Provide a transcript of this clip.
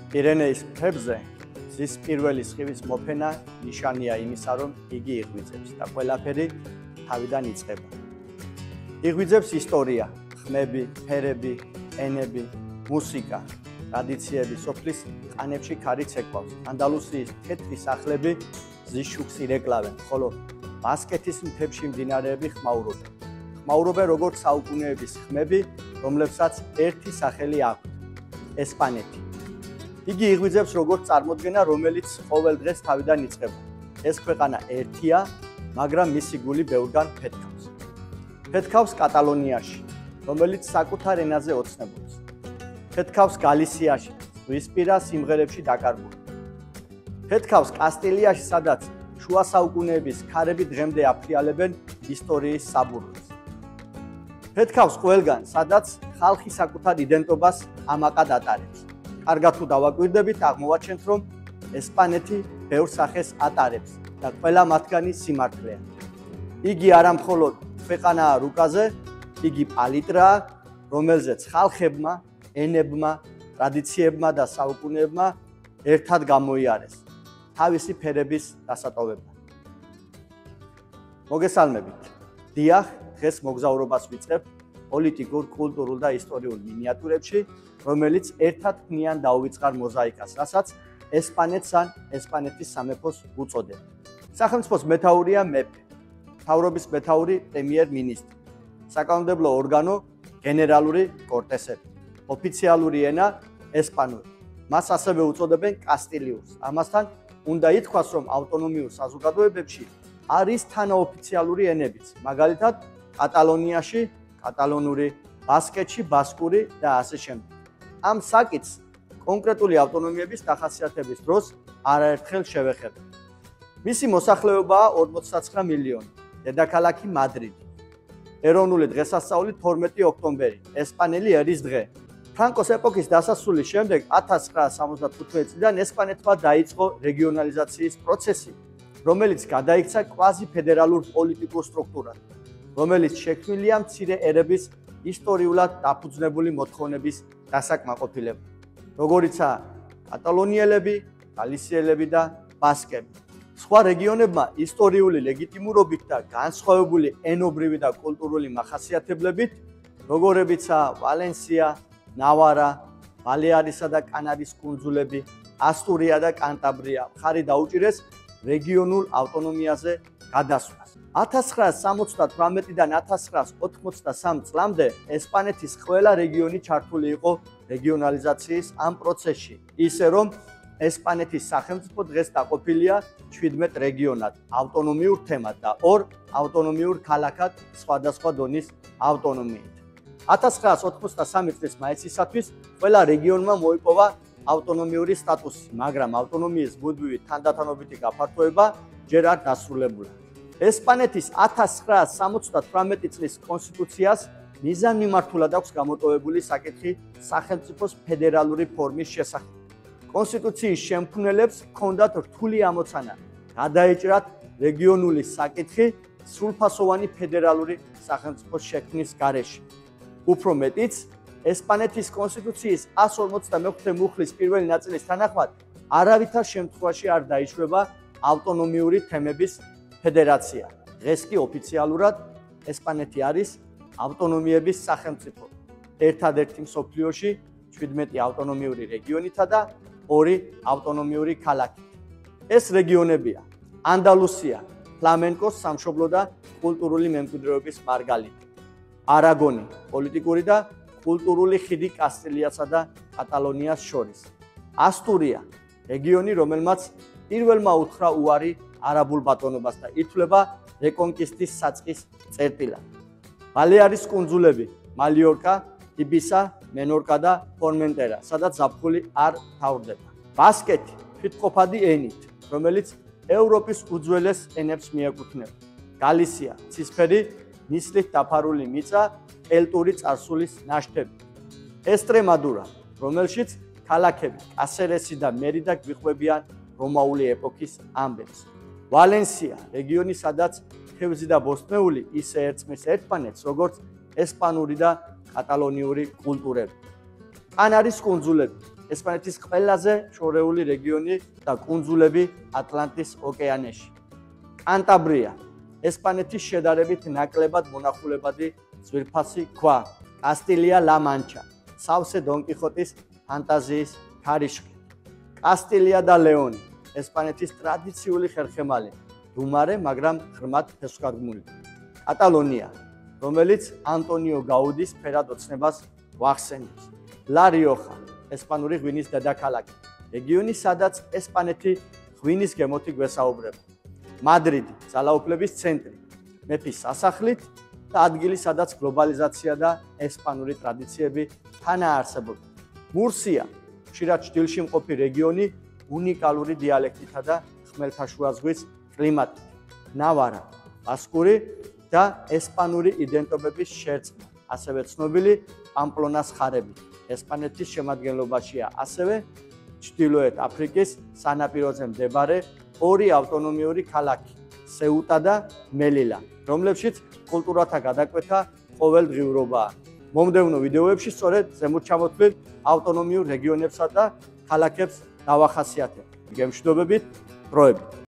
პირენეის მთებზე ზის პირველი სხივის მოფენა ნიშანია იმისა, რომ იგი იღვიძებს და ყველაფერი თავიდან იწყება. იღვიძებს ისტორია, ხმები, ფერები, ენები, მუსიკა, ტრადიციები, სოფლის ყანებში ქარიც ეკвავს. ანდალუსიის თეთრი სახლები ზის შუქს ირეკლავენ, ხოლო ბასკეთის მთებში მდინარეები ხმაურობენ. ხმაურობენ როგორც საუკუნეების ხმები, რომლებსაც ერთი სახელი აქვთ: ესპანეთი. იგი იღვიძებს როგორც წარმოდგენა, რომელიც ყოველ დღეს თავიდან იწყება. ეს ქვეყანა ერთია, მაგრამ მისი გული ბევრგან ფეთქავს. ფეთქავს კატალონიაში, რომელიც საკუთარ ენაზე ოცნებობს. ფეთქავს გალისიაში, ზღვისპირა სიმღერებში დაკარგული. ფეთქავს კასტილიაში, სადაც შუა საუკუნეების ქარები დღემდე აფრიალებენ ისტორიის საბურვებს. ფეთქავს ყველგან, სადაც ხალხი საკუთარ იდენტობას ამაყად ატარებს. კარგად თუ დავაკვირდებით, აღმოვაჩენთ, რომ ესპანეთი ბევრ სახეს ატარებს და ყველა მათგანი სიმართლეა. იგი არა მხოლოდ ქვეყანაა რუკაზე, იგი პალიტრაა, რომელზეც ხალხებმა, ენებმა, ტრადიციებმა და საუკუნეებმა ერთად გამოიარეს თავისი ფერების დასატოვებლად. მოგესალმებით. დიახ, დღეს მოგზაურობას ვიწყებ პოლიტიკურ, კულტურულ და ისტორიულ მინიატურებში, რომელიც ერთად ქმნიან დაუვიწყარ მოზაიკას, რასაც ესპანეთს ან ესპანეთის სამეფოს უწოდებ. სახელმწიფოს მეთაურია მეფე, მთავრობის მეთაური პრემიერ-მინისტრი, საკანონმდებლო ორგანო გენერალური კორტესები, ოფიციალური ენა ესპანური. მას ასევე უწოდებენ კასტილიურს. ამასთან უნდა ითქვას, რომ ავტონომიურ საზოგადოებებში არის თანაოფიციალური ენებიც, მაგალითად კატალონიაში კატალონური, ბასკეთში ბასკური და ასე შემდეგ. ამ საკითხს კონკრეტული ავტონომიების დახასიათების დროს არაერთხელ შევეხებთ. მისი მოსახლეობაა 49 მილიონი. დედაქალაქი მადრიდი. ეროვნული დღესასწაული 12 ოქტომბერი, ესპანელი ერის დღე. ფრანკოს ეპოქის დასასრულის შემდეგ 1975 წლიდან ესპანეთმა დაიწყო რეგიონალიზაციის პროცესი, რომელიც გადაიქცა კვაზი-ფედერალურ პოლიტიკურ სტრუქტურად, რომელიც შექმნილია მცირე ერების ისტორიულად დაფუძნებული მოთხოვნების დასაკმაყოფილებლად, როგორიცაა კატალონიელები, გალისიელები და ბასკები. სხვა რეგიონებმა ისტორიული ლეგიტიმურობით და განსხვავებული ენობრივი და კულტურული მახასიათებლებით, როგორებიცაა ვალენსია, ნავარა, ბალეარისა და კანარის კუნძულები, ასტურია და კანტაბრია, მხარი დაუჭირეს რეგიონულ ავტონომიაზე გადასვლას. 1978-დან 1983 წლამდე ესპანეთის ყველა რეგიონი ჩართული იყო რეგიონალიზაციის ამ პროცესში, ისე რომ ესპანეთის სახელმწიფო დღეს დაყოფილია 17 რეგიონად, ავტონომიურ თემად და 2 ავტონომიურ ქალაქად სხვადასხვა დონის ავტონომიით. 1983 წლის მაისისათვის ყველა რეგიონმა მოიპოვა ავტონომიური სტატუსი, მაგრამ ავტონომიის მუდმივი თანდათანობითი გაფართოება ჯერ არ დასრულებულა. ესპანეთის 1978 წლის კონსტიტუციას მიზანმიმართულად აქვს გამოტოვებული საკითხი სახელმწიფოს ფედერალური ფორმის შესახებ. კონსტიტუციის შემქმნელებს ჰქონდათ რთული ამოცანა გადაეჭრათ რეგიონული საკითხი სრულფასოვანი ფედერალური სახელმწიფოს შექმნის გარეშე. უფრო მეტიც, ესპანეთის კონსტიტუციის 154 მუხლის პირველი ნაწილის თანახმად, არავითარ შემთხვევაში არ დაიშვება ავტონომიური თემების ფედერაცია. დღეს კი ოფიციალურად ესპანეთი არის ავტონომიების სახელმწიფო, ერთადერთი მსოფლიოში 17 ავტონომიური რეგიონითა და 2 ავტონომიური ქალაქით. ეს რეგიონებია: ანდალუსია, ფლამენკოს სამშობლო და კულტურული მემკვიდრეობის მარგალიტი, არაგონი, პოლიტიკური და კულტურული ხიდი კასტილიასა და კატალონიას შორის, ასტურია, რეგიონი, რომელმაც პირველმა უთხრა უარი არაბულ ბატონობას და ითვლება რეკონკისტის საწყის წერტილად, ბალეარის კუნძულები, მალიორკა, იბისა, მენორკა და ფორმენტერა, სადაც ზაფხული არ თავრდება, ბასკეთი, თვითყოფადი ენით, რომელიც ევროპის უძველეს ენებს მიეკუთვნება, გალისია, ცისფერი, ნისლით დაფარული მიწა, კელტური წარსულის ნაშთები, ესტრემადურა, რომელშიც ქალაქები კასერესი და მერიდა გვიყვებიან რომაული ეპოქის ამბებს, ვალენსია, რეგიონი, სადაც თევზი და ბოსტნეული ისე ერწყმის ერთმანეთს, როგორც ესპანური და კატალონიური კულტურები. კანარის კუნძულები, ესპანეთის ყველაზე შორეული რეგიონი და კუნძულები ატლანტის ოკეანეში. კანტაბრია, ესპანეთის შედარებით ნაკლებად მონახულებადი ძვირფასი ქვა. კასტილია-ლა-მანჩა, სავსე დონ კიხოტის ფანტაზიის ქარიშხი. კასტილია და ლეონი, ესპანეთის ტრადიციული ხერხემალი, დუმარე, მაგრამ ღრმად ფესვგადგმული. კატალონია, რომელიც ანტონიო გაუდის ფერად ოცნებას ვახსენებს. ლა-რიოხა, ესპანური ღვინის დედაქალაქი, რეგიონი, სადაც ესპანეთი ღვინის გემოთი გვესაუბრება. მადრიდი, ძალაუფლების ცენტრი, მეფის სასახლით და ადგილი, სადაც გლობალიზაცია და ესპანური ტრადიციები თანაარსებობენ. მურსია, ხშირად ჩრდილში მყოფი რეგიონი, უნიკალური დიალექტითა და ხმელთაშუა ზღვის კლიმატით. ნავარა, ბასკური და ესპანური იდენტობების შერწყმა, ასევე ცნობილი პამპლონას ხარები. ესპანეთის შემადგენლობაშია ასევე ჩრდილოეთ აფრიკის სანაპიროზე მდებარე ორი ავტონომიური ქალაქი, სეუტა და მელილა, რომლებშიც კულტურათა გადაკვეთა ყოველდღიურობაა. მომდევნო ვიდეოებში სწორედ ზემოთ ჩამოთვლილ ავტონომიურ რეგიონებსა და ქალაქებს დავახასიათებ. გემშვიდობებით, დროებით.